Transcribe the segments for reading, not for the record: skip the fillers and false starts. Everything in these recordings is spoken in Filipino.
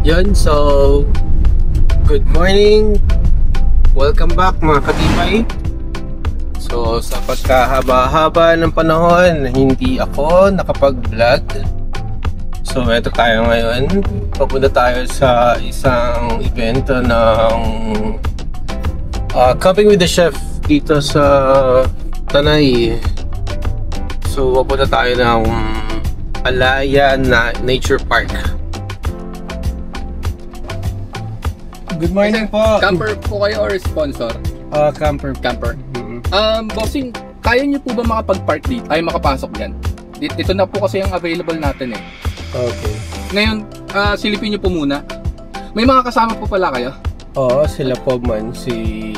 Yun, so good morning. Welcome back mga katibay. So sa pagkahaba-haba ng panahon hindi ako nakapag-vlog. So eto tayo ngayon. Papunta tayo sa isang event ng Camping with the Chef dito sa Tanay. So papunta tayo ng Alaya Nature Park. Good morning po. Camper po kayo or sponsor? Camper. Bossing, kaya niyo po ba makapag-park dito? Ay, makapasok dyan? Ito na po kasi yung available natin eh. Okay. Ngayon, silipin niyo po muna. May mga kasama po pala kayo? Oo, sila po man si...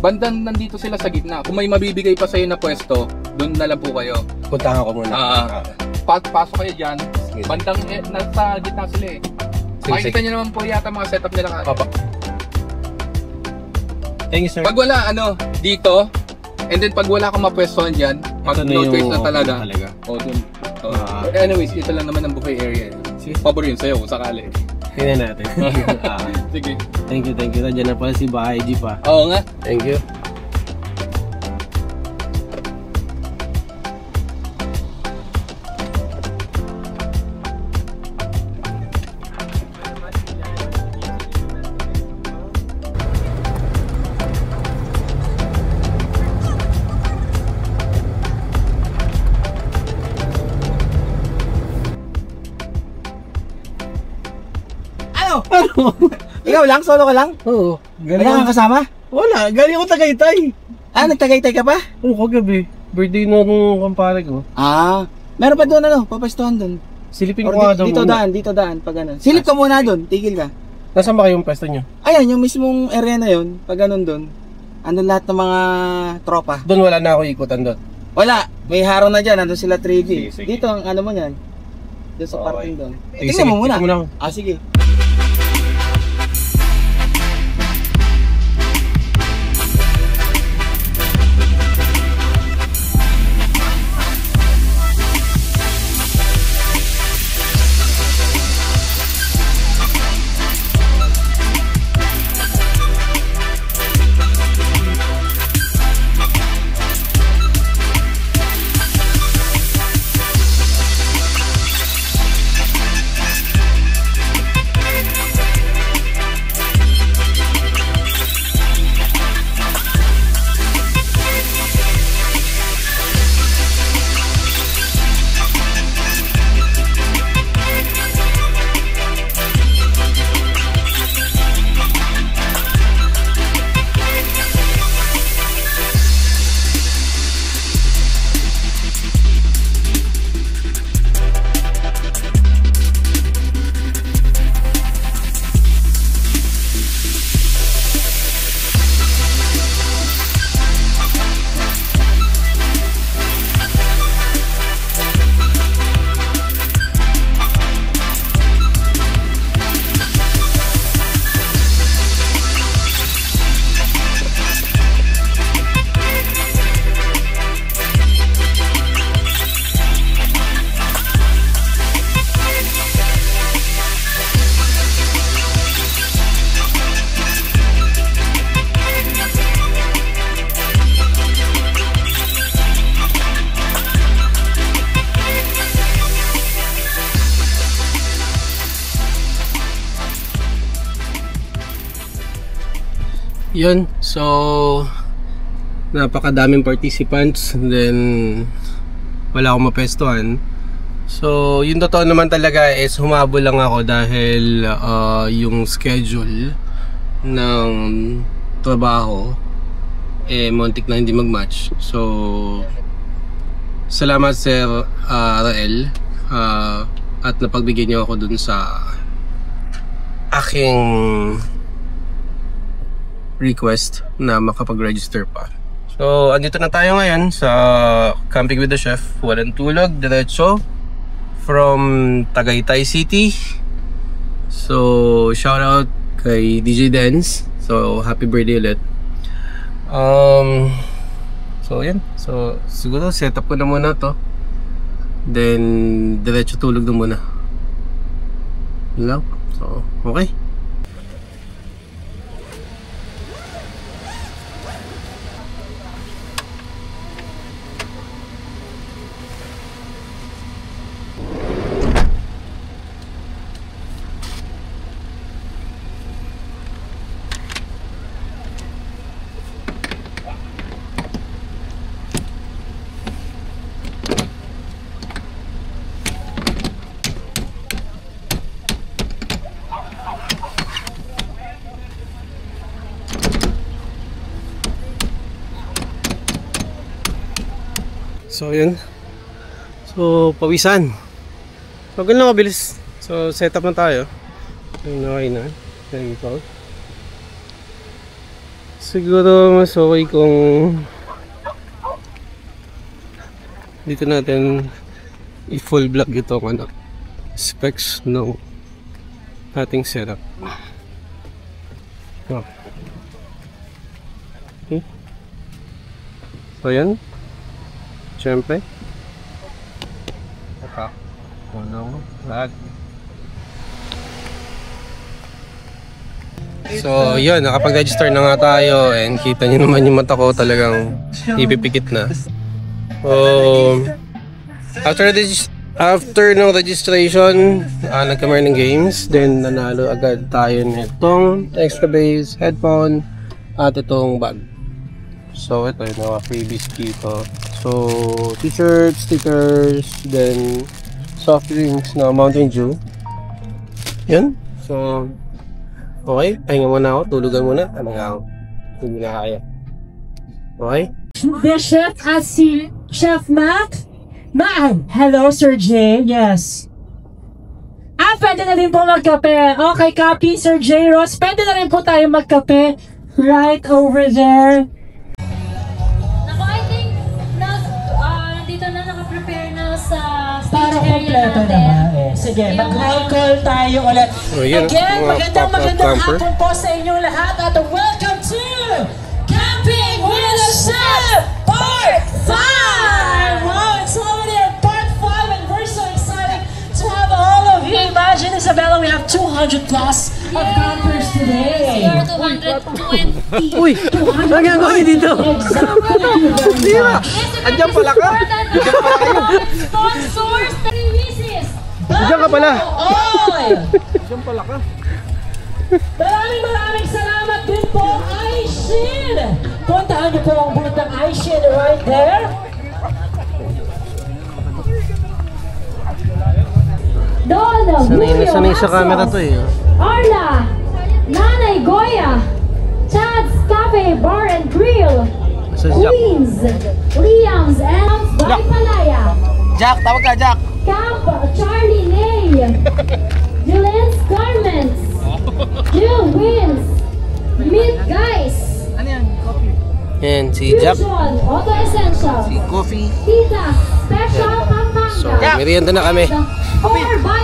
Bandang nandito sila sa gitna. Kung may mabibigay pa sa'yo na pwesto, doon na lang po kayo. Puntahan ko muna. Pasok kayo dyan. Bandang nasa gitna sila eh. Makikita nyo naman po yata mga setup nila ka. Papa. Thank you, sir. Pag wala, dito, and then pag wala kang mapwestohan dyan, pag no choice na talaga. O, dun. Anyways, ito lang naman ang buffet area. Pabor yun sa'yo kung sakali. Tingnan natin. Sige. Thank you. Nandiyan na pala si Bahay G pa. Oo nga. Thank you. Ano? Ikaw lang? Solo ka lang? Oo. Wala kang kasama? Wala. Galing ako Tagaytay. Nagtagaytay ka pa? Oo, kagabi. Birthday nung kumpare ko. Meron pa doon papastuhan doon. Silipin Or ko nga doon dito daan, pag ganun. Silip ka muna doon, tigil ka. Nasaan ba kayong pwesto nyo? Ayan, yung mismong area na yun, pag ganun doon. Andun lahat ng mga tropa. Doon wala na ako ikutan doon. Wala, may haro na dyan, andun sila 3V. Sige. Dito ang ano mo yan. Doon sa parking doon. Sige, Tingnan mo muna. tingnan mo Sige. Yun, so napakadaming participants, then wala akong mapwestuhan. So yung totoo naman talaga is humabol lang ako dahil yung schedule ng trabaho muntik na hindi mag-match. So salamat Sir Rael at napagbigyan niyo ako dun sa aking request na makapag-register pa. So andito na tayo ngayon sa Camping with the Chef. Walang tulog, diretso from Tagaytay City. So shout out kay DJ Dance. So happy birthday ulit. So yan. So siguro set up ko na muna to. Then diretso tulog na muna. Lang. So So, okay. So yun. So pawisan. So ganun lang mabilis. So set up na tayo. Ayun, okay na. There you go. Siguro mas okay kung dito natin i-full vlog itong ano, specs ng ating setup. Oh. Okay. So yan. Siyempre. Lag. So yun, nakapag-register na nga tayo and kita nyo naman yung mata ko talagang ipipikit na. So after ng registration, nagkamay ng games, then nanalo agad tayo nitong extra bass, headphone at itong bag. So ito yung mga freebies dito. So t-shirts, stickers, then soft drinks na Mountain Dew. Yan. So okay, pahinga muna ako, tulugan muna. Ano nga ako? Hindi na kaya. Okay? The chef at si Chef Mac. Hello, Sir J. Yes. Pwede na rin po magkape. Okay, copy, Sir J. Ross. Pwede na rin po tayo magkape. Right over there. Naku, I think dito na nakaprepare na sa Para kompleto naman. Sige, mag-roll call tayo ulit. Oh, yun, Again, magandang camper. hapon po sa inyong lahat at welcome to Camping with a Chef Part 5! Wow, it's already at Part 5 and we're so excited to have all of you. Imagine, Isabella, we have 200 plus of campers today. We are 220. Uy! Ang gagawin dito? Exactly. Andiyan pala ka? Sponsors, services. Andiyan ka pala? Oil! Andiyan pala ka? Maraming salamat din po, Aishin! Puntahan niyo po ang booth ng Aishin right there. Sanay sa camera to eh. Arla, Nanay Goya, Chad's Cafe Bar and Grill, Queens, Liam's and Baipalaya, Jack, tawag ka, Jack. Camp Charlie Nay, Julian's Garments, Jill Wins, Meet Guys, Yan, si Jack. Fusion, Auto Essential, Coffee. Tita, Special Pampanga. So, merienda na kami.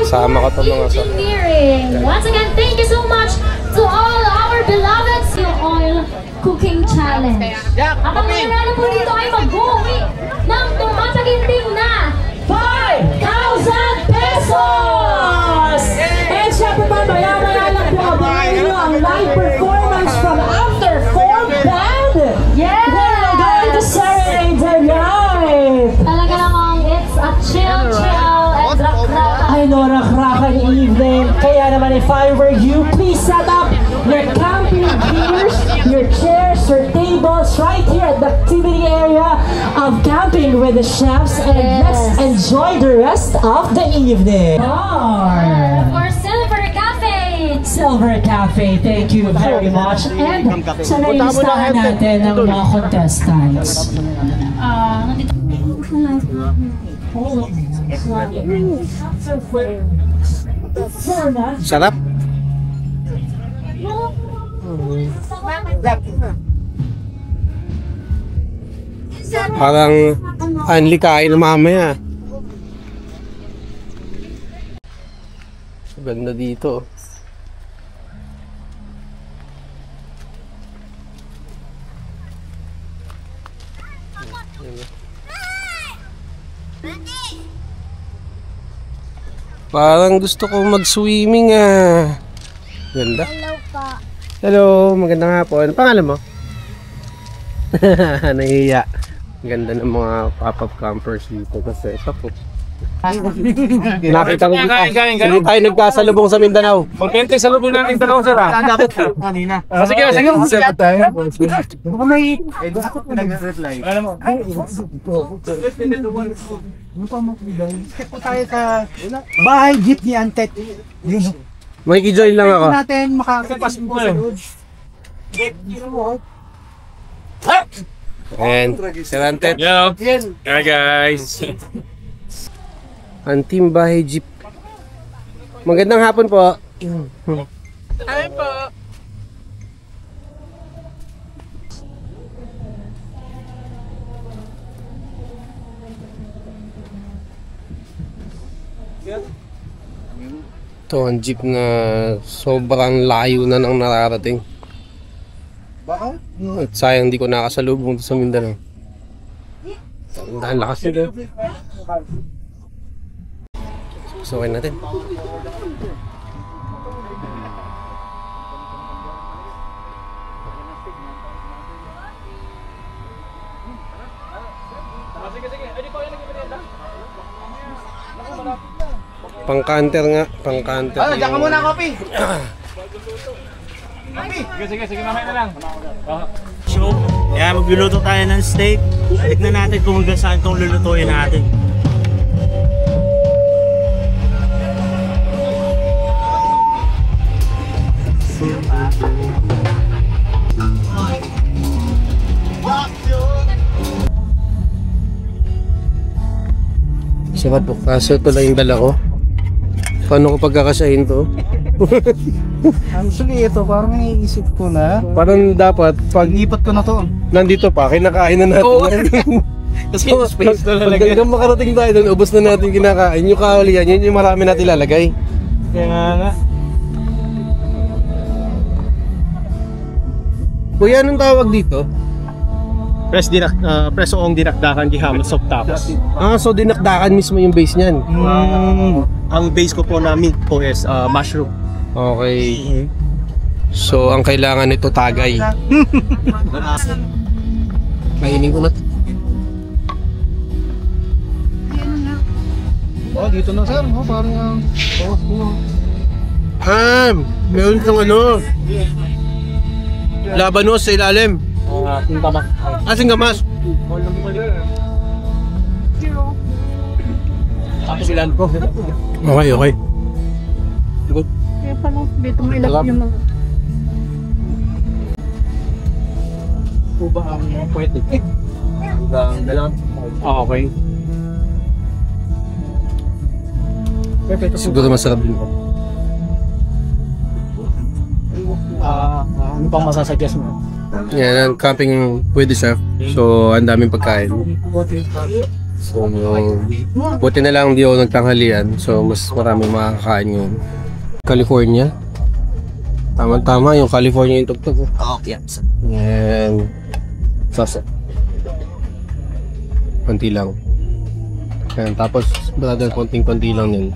Sama ko to mga sa. Engineering. Once again, thank you so much to all our beloved Seal Oil Cooking Challenge. Ang mga nanalo po dito ay mag-uwi ng tumataginting na 5,000 pesos! And syempre pa, maya-maya lang po abangan nyo ang live performance from After Form Band! Yes! We're going to serenade their live! Talaga namang it's a chill and rock. I know, rakrakan evening. Kaya naman, if I were you, please set up your camping gears, your chairs, your tables right here at the activity area of Camping with the Chefs, and let's enjoy the rest of the evening. For Silver Cafe. Silver Cafe, thank you very much. And sa nalistahan natin ng mga contestants. Sarap. Parang anli kain na mamaya. Ganda dito. Parang gusto ko mag-swimming ah. Ganda. Hello po. Hello, magandang hapon. Pangalan mo? Nahihiya. Ganda ng mga pop-up campers dito kasi isa po. Nakita ko hindi tayo nagkasalubong sa Mindanao. Magkente sa lubong ng Mindanao, sir. Dapat kanina. Sige, sige. Sepa tayo. Baka may... Dapat ko nag-reply. Alam mo. Ano pa mo kailan? Step po tayo sa bahay jeep ni Antet. Yun. Makikijoin lang ako. Natin makakapas po sa loob. And, Sir Antet. Yo. Hi guys. Ang Team Bahay Jeep. Magandang hapon po. Hi po. Ito ang jeep na sobrang layo na nang nararating. At sayang di ko nakasalubong sa Mindanao. Ang lakas nito. Susukin natin. Pang-canter nga, pang-canter. Diyan ka muna, Kopi. Sige, mamaya na lang. So, kaya magluluto tayo ng steak. Tignan natin kung hanggang saan itong lulutuin natin. Sikat po, kaso ito lang yung dala ko. Paano ko pagkakasahin to? Actually, ito parang naiisip ko na. Parang dapat pag Pag-ipat ko na to. nandito pa, kinakain na natin. Oo. Kasi yung space na Pag lalagyan. hanggang makarating tayo doon, ubos na natin kinakain. Yung kaulian, yun yung marami natin lalagay. Kaya nga. Kuya, anong tawag dito? Press oong dinakdakan giham sok tapos. So dinakdakan mismo yung base niyan. Ang base ko po namin po is mushroom. Okay. So, ang kailangan nito tagay. Kainin ko na. Oh, dito na sir. Oh, parang Meron kang ano? Labanos sa ilalim. Singkamas. tapos ilan ko. Okay, okay. Kaya pala dito mo ilap yung mga... Kuba ang pwede. Hanggang dalawang. Okay. Perfect. Siguro masarap din po. Ano pang masasuggest mo? Yan, ang camping with the chef. So, ang daming pagkain. So, buti na lang hindi ako nagtanghalian. So, mas maraming makakain yun. California. Tama-tama yung California yung tugtog. Okay. Yan. Sasa. Konti lang. Yan, tapos, brother, konting-konti lang yun.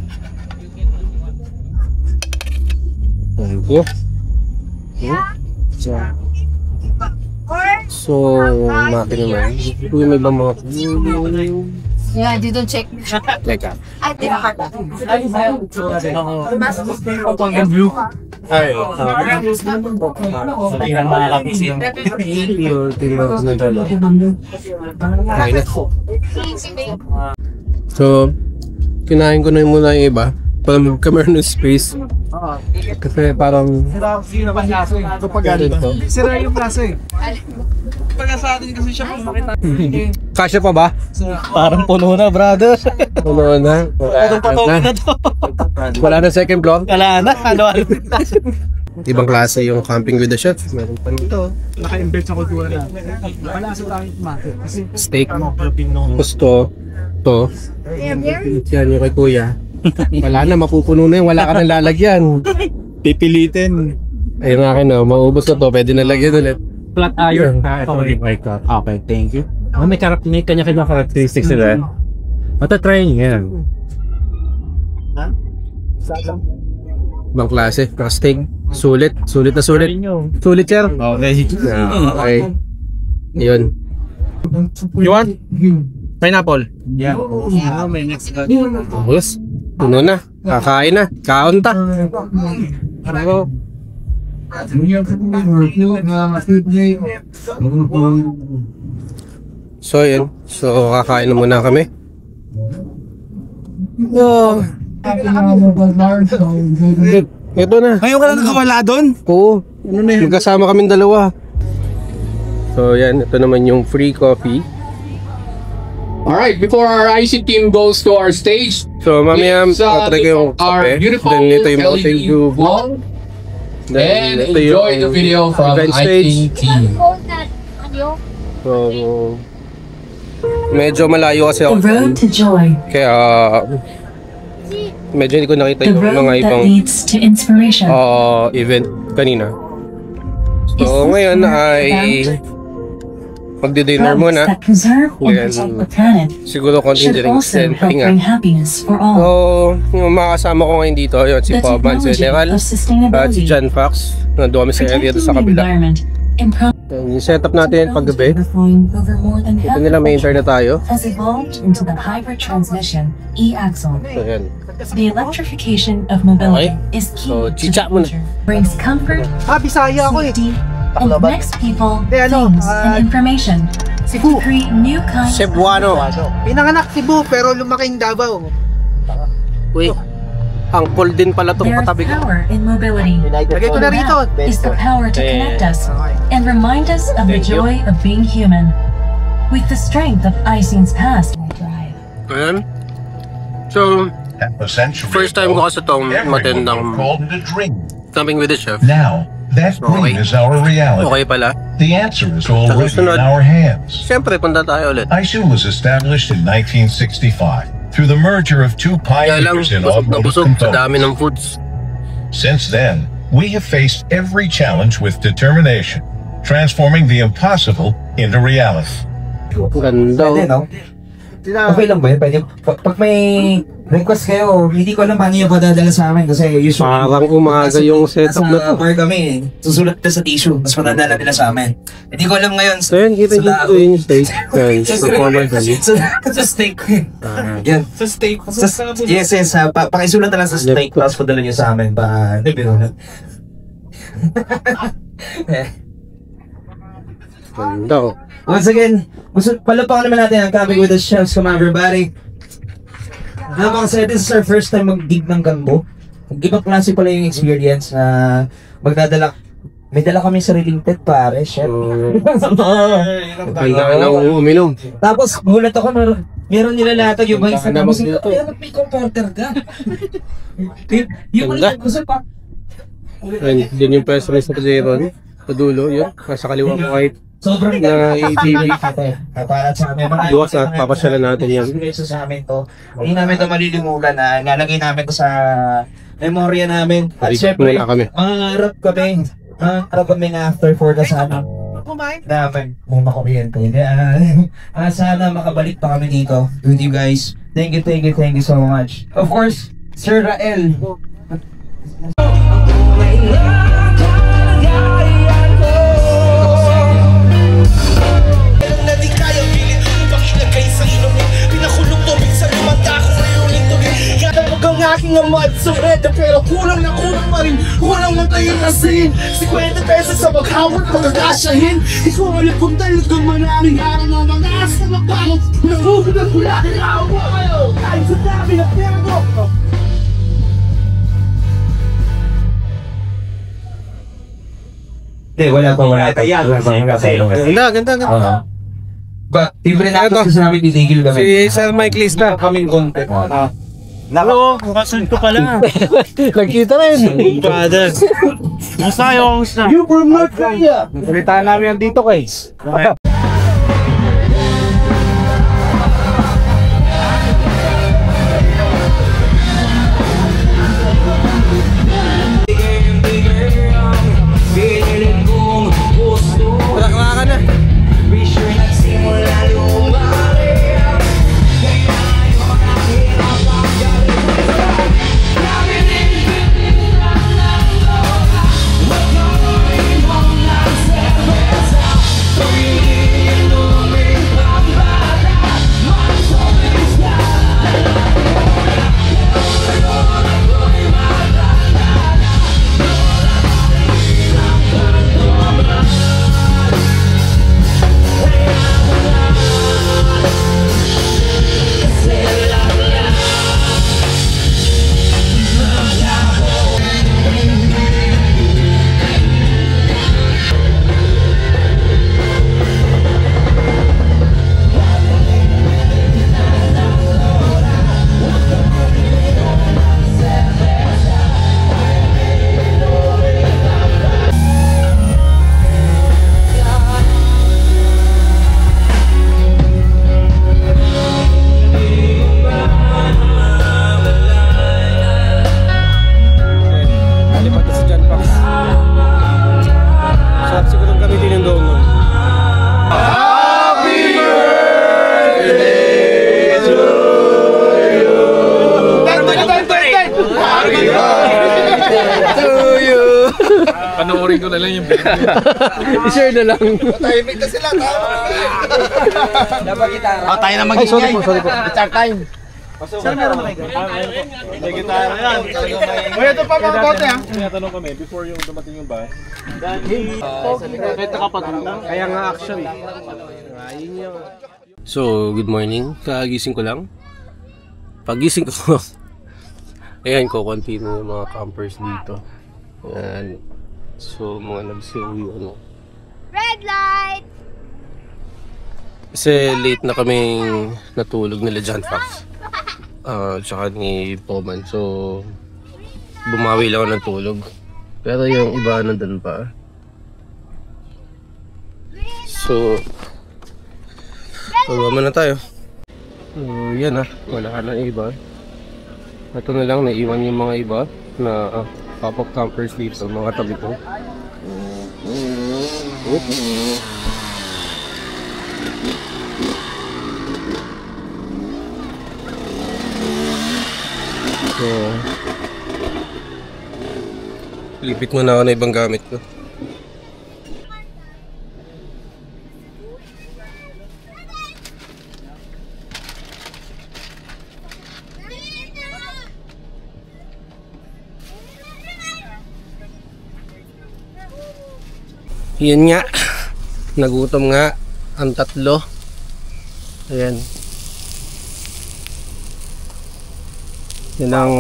Thank you. So, maki naman. Uy, may ba mga... Yeah, dito check. Teka. Ay, di ba? Kain na. So, kinain ko na muna yung iba. Para magkameron ng space. Kasi parang... Sira pa kaso eh. Propaganda. Sira yung kaso eh. Pagka sa atin kasi siya makita. Kasya pa ba? Parang puno na, brother. Ano na? Wala na second floor? Wala na. Ano? Ibang klase yung camping with the chef. Meron pa nito. Naka-embed sa kultura na. Wala sa tanging kumakit. Kasi Steak. Gusto. To. Yan yung kay kuya. Wala na, mapupuno na yun. Wala ka nang lalagyan. Pipilitin. Ayun nga akin, maubos na to. Pwede na lagyan ulit. Flat iron. Okay, thank you. May kanya-kanya characteristics sila. Matatry nyo yan. Ibang klase. Steak. Sulit na sulit. Sulit, sir. Okay. Yun. You want? Pineapple? Yeah. May next. Yes. Puno na. Kakain na. Kaon ta. So, yun. So, kakain na muna kami. Ito na. Ngayon ka lang nakawala doon? Oo. Magkasama kaming dalawa. So, yan. Ito naman yung free coffee. Alright, before our IC team goes to our stage, So, mamaya, let's, tatry ko yung our kape. beautiful Then, ito yung LED mountain dew. wall, Then, and ito enjoy yung the video from event stage. IC team. So, medyo malayo kasi ako. The road to joy. Kaya, medyo hindi ko nakita The yung road mga that ibang leads to inspiration. event kanina. So, ngayon ay magdi-dinner Products muna. that preserve and Then, protect the planet Siguro konting should drinks also and help tinga. bring happiness for all. So, yung mga kasama ko ngayon dito, yun, si The Paban technology General, of at si sustainability, John Fox. Nandun kami sa area doon sa protecting the kabila. environment, Then, yung setup natin paggabi. over more than Ito half nila, may the internet tayo. has evolved into the hybrid transmission e-axle. So, yan. The electrification of mobility is key So, to chicha the muna. future. Brings comfort, Bisaya ako eh. safety, and connects people, Eh, ano, things, and information to create new kinds of Cebuano. Pinanganak Cebu pero lumaking Davao. Uy, angkol din pala itong There's katabi ko. power in mobility. Lagay ko na rito. That is the power to connect us and remind us of the Thank you. joy of being human. With the strength of Ice's past drive. Ayan. So, A century first time ko ago, kasi itong everyone matendang called it a dream. camping with the chef. Now, that Okay. dream is our reality. Okay pala. The answer is already susunod. in our hands. Siyempre, punta tayo ulit. ISU was established in 1965 through the merger of two Kaya lang, pioneers in busog na automotive busog sa dami components. ng foods. Since then, we have faced every challenge with determination, transforming the impossible into reality. Ganda. Pwede, no? Okay lang ba yun? Pwede. Pag may request kayo, hindi ko alam paano yung padadala sa amin kasi usually Parang umaga yung setup na to. nasa bar kami, susulat na sa tissue, tapos padadala nila sa amin. Hindi ko alam ngayon. So yun, kita nyo ito yung steak. Yan, performance value. Sa steak. Yan. Sa steak. Yes, yes. Pakisulat na lang sa steak, tapos padala nyo sa amin. Hindi, biro na. Ganda oh. Once again, palapakan naman natin ang Camping with the Chefs. Come on, everybody. Kasi this is our first time mag-dig ng gambo. Ibang klase pala yung experience na magdadala. May dala kami sariling tent, pare, chef. Ganda ka na uminom. Tapos, gulat ako, meron nila lahat yung mga isa. Ganda Tapos, dito. may comforter ka. Yung Ganda. gusto pa. Yan, din yung press release na Jeron. Sa dulo, yun. Nasa kaliwa ko kahit Sobrang na ATV. para sa amin. Iwas na, papasyalan natin yan. Sa amin to. Hindi namin to malilimutan na nalagay namin to sa memorya namin. At syempre, Wala kami. mangarap kami. Mangarap kami na after 4 na sana. Namin, kung makuryente. Sana makabalik pa kami dito with you guys. Thank you so much. Of course, Sir Rael. Ang aking ama at soreta pero kulang pa rin. Kulang man tayo asin 50 pesos sa maghawat pagkakasyahin. Ikaw ang napuntal kung manaring araw na mga asa na palo. Nangugod ang hula ng awa kayo. Kahit sa dami na pera ko. Hindi, wala pa. Ganda. Libre na ito sa namin titigil kami. Si Sir Mike Lista. Kaming content. Nako, kasunod ko pala. Nagkita rin. Brother. Musta yung gusto? You from North Korea! Nagalitaan namin yan dito, guys. Wala ka na. Panoorin ko na lang yung video. I-share na lang. Tahimik na sila. Dapat gitara. Oh, tayo na Sorry mag-ingay. po. Start time. Sir, meron ka kayo? May gitara yan. Uy, ito pa mga bote ha. Tinatanong kami before yung dumating yung bus. Kahit nakapaganda. Kaya nga action. So, good morning. Kagising ko lang. Pagising ko, ayan ko, continue yung mga campers dito. Ayan. So, mga nagsiuwi, ano. Red light! Kasi late na kaming natulog nila John Fox. Tsaka ni Poman. So, bumawi lang ako ng tulog. Pero yung iba nandun pa. So, pagwama na tayo. Yan wala na iba. Ito na lang, naiwan yung mga iba na pop-up campers dito, mga tabi ko. Oops. So, lipit muna ako na ibang gamit ko. Yan nga, nagutom nga ang tatlo. Ayan. Yan ang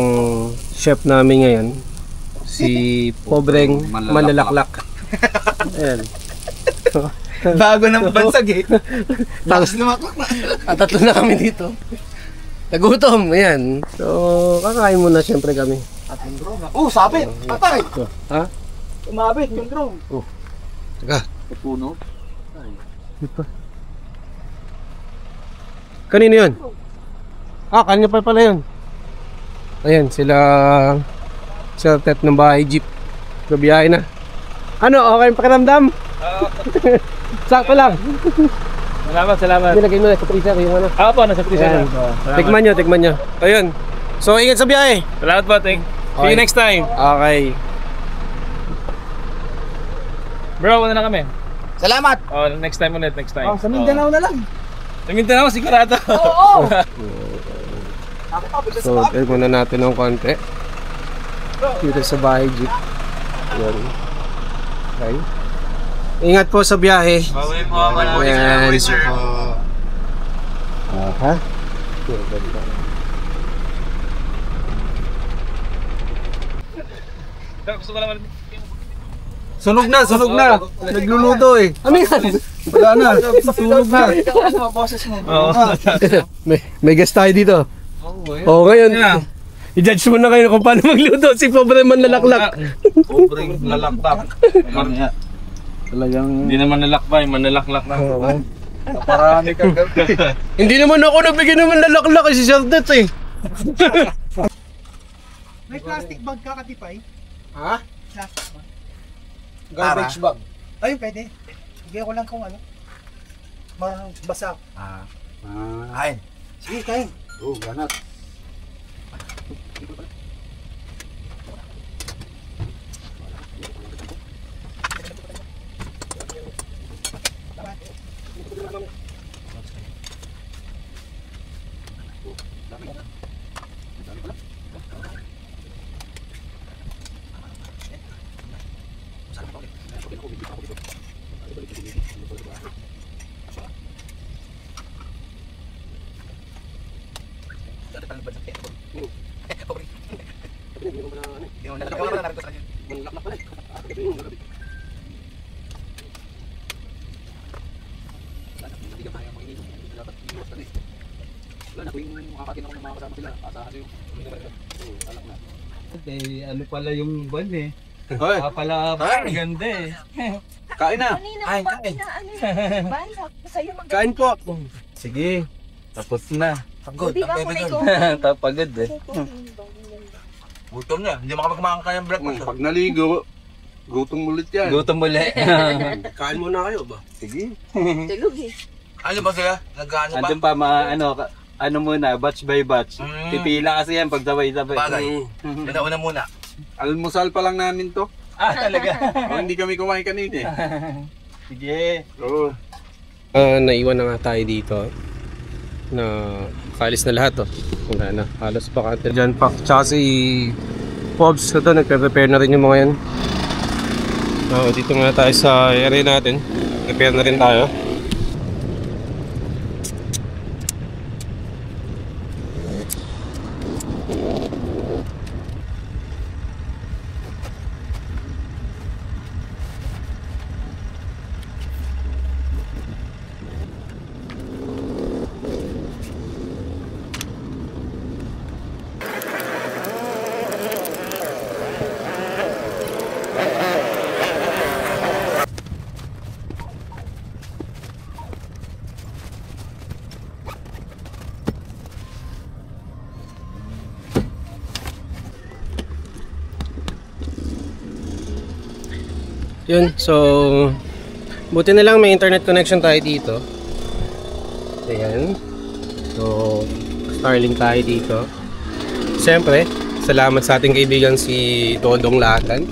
chef namin ngayon. Si Pobreng Manlalaklak. Ayan. Bago ng bansag eh. Tapos lumaklak na. Tatlo na kami dito. Nagutom, ayan. So, kakain muna siyempre kami. Oh, sabit! Patay! Ha? Umabit yung drone. Oh. Teka. Puno. Ito. Kanino yun? Kanina pa pala yun. Ayan, sila Tet ng bahay jeep. Gabiyahe na. Ano, okay yung pakiramdam? Sakto lang. Salamat. Nilagay mo na sa freezer yung ano. Po, nasa freezer. Tikman nyo. Ayun. So, ingat sa biyahe. Salamat po, Ting. See you next time. Okay. Bro, una na kami. Salamat! Oh, next time ulit, next time. Sa Mindanao na lang. Sa Mindanao, sigurado. Oo! So, take muna natin ng konti. Dito sa bahay jeep. Ayan. Okay. Ingat po sa biyahe. Bawi po ako na sir. Ha? Gusto ko naman. Sunog na. Nagluluto eh. Ano yan? Wala na. Sunog na. May guest tayo dito. Oo, ngayon. I-judge mo na kayo kung paano magluto si Pobreng Manlalaklak. Pobreng lalaktak. Talagang... Hindi naman nalakbay, manalaklak na. Parami ka. Hindi naman ako nabigyan ng Manlalaklak si Sir Tet eh. May plastic bag ka, Katipay? Ha? Plastic bag. Garbage bag. Ayun, pwede. Bigyan ko lang kung ano. Basa. Kain. Sige, kain. Oh, ganat. Ano pala yung ban eh. Hoy. Pala ganda eh. Kain na. Kain. Kain po. Sige. Tapos na. Pagod. Tapagod eh. Gutom na. Hindi makapagmakakain ng breakfast. Pag naligo, gutom ulit yan. Gutom muli. Kain muna kayo ba? Sige. Tulog eh. Ano ba sila? Nag-ano ba? Andun pa ano muna, batch by batch. Pipila kasi yan pag sabay-sabay. Bagay. Una muna. Almusal pa lang namin to. Talaga? Hindi kami kumain kanina eh. Sige. Oo. Naiwan na nga tayo dito. Na kalis na lahat wala na. Halos bakante. Dyan pa. Tsaka si Pobs ito, nagpe-prepare na rin yung mga yan. Dito nga tayo sa area natin. Prepare na rin tayo. Yun, so buti na lang may internet connection tayo dito. Ayan. So Starlink tayo dito. Siyempre, salamat sa ating kaibigan si Dodong Latan.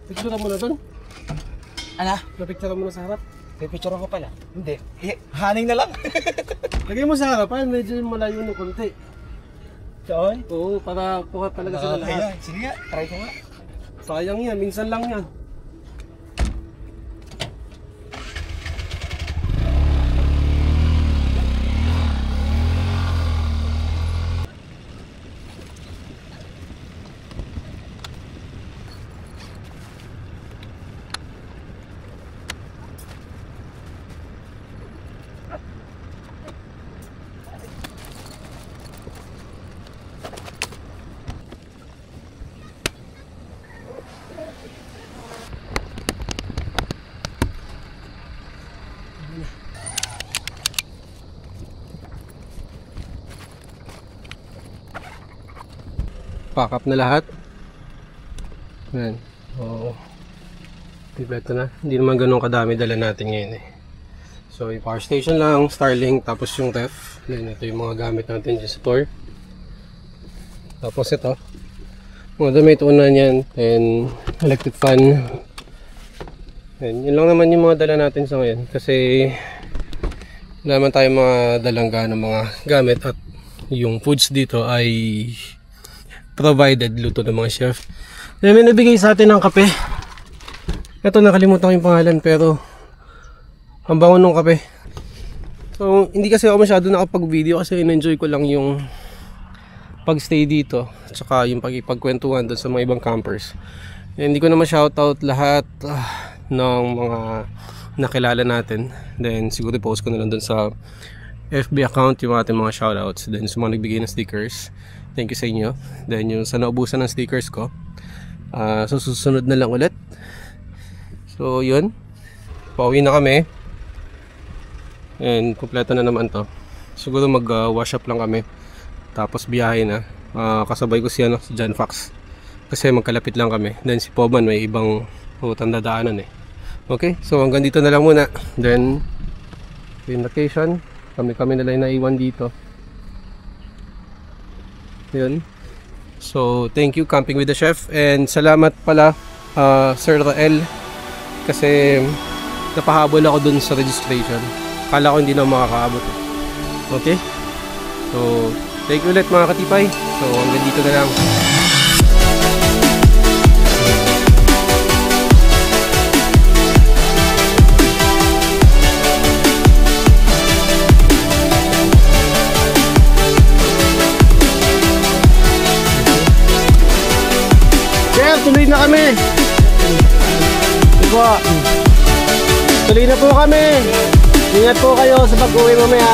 Picture mo na doon? Ano? Napicture mo na sa harap? Pipicture ko pala. Hindi. Haning na lang. Lagay mo sa harapan, medyo malayo ng konti. Saan? Oo, para pukat talaga sila lahat. Sige nga, try ko nga. Sayang yan, minsan lang yan. Pack up na lahat. Ayan. Oo. Kompleto na. Hindi naman ganun kadami dala natin ngayon eh. So yung power station lang, Starlink, tapos yung ref. Then ito yung mga gamit natin dyan sa tour. Tapos ito. Mga damit unan yan. And electric fan. And yun lang naman yung mga dala natin sa ngayon. Kasi wala naman tayo mga dalangga ng mga gamit. At yung foods dito ay provided, luto ng mga chef. Then may nabigay sa atin ng kape. Ito, nakalimutan ko yung pangalan pero ang bango ng kape. So hindi kasi ako masyado nakapag-video kasi in-enjoy ko lang yung pag-stay dito at saka yung pagkikipagkwentuhan doon sa mga ibang campers. Hindi ko na ma-shoutout lahat ng mga nakilala natin. Then siguro post ko na lang doon sa FB account yung ating mga shoutouts. Then sa mga nagbigay ng stickers, thank you sa inyo. Then yung sa naubusan ng stickers ko, so susunod na lang ulit. So yun, pauwi na kami. And kompleto na naman to. Siguro mag wash up lang kami, tapos biyahe na. Kasabay ko si John Fox kasi magkalapit lang kami. Then si Poban may ibang utang dadaanan eh. Okay, so hanggang dito na lang muna. Then yung location, kami na lang naiwan dito. Yun. So thank you Camping with the Chef. And salamat pala Sir Rael, kasi napahabol ako dun sa registration. Kala ko hindi na makakaabot eh. Okay, so thank you ulit mga katipay. So hanggang dito na lang. Tuloy na kami. Diba? Tuloy na po kami. Ingat po kayo sa pag-uwi mamaya.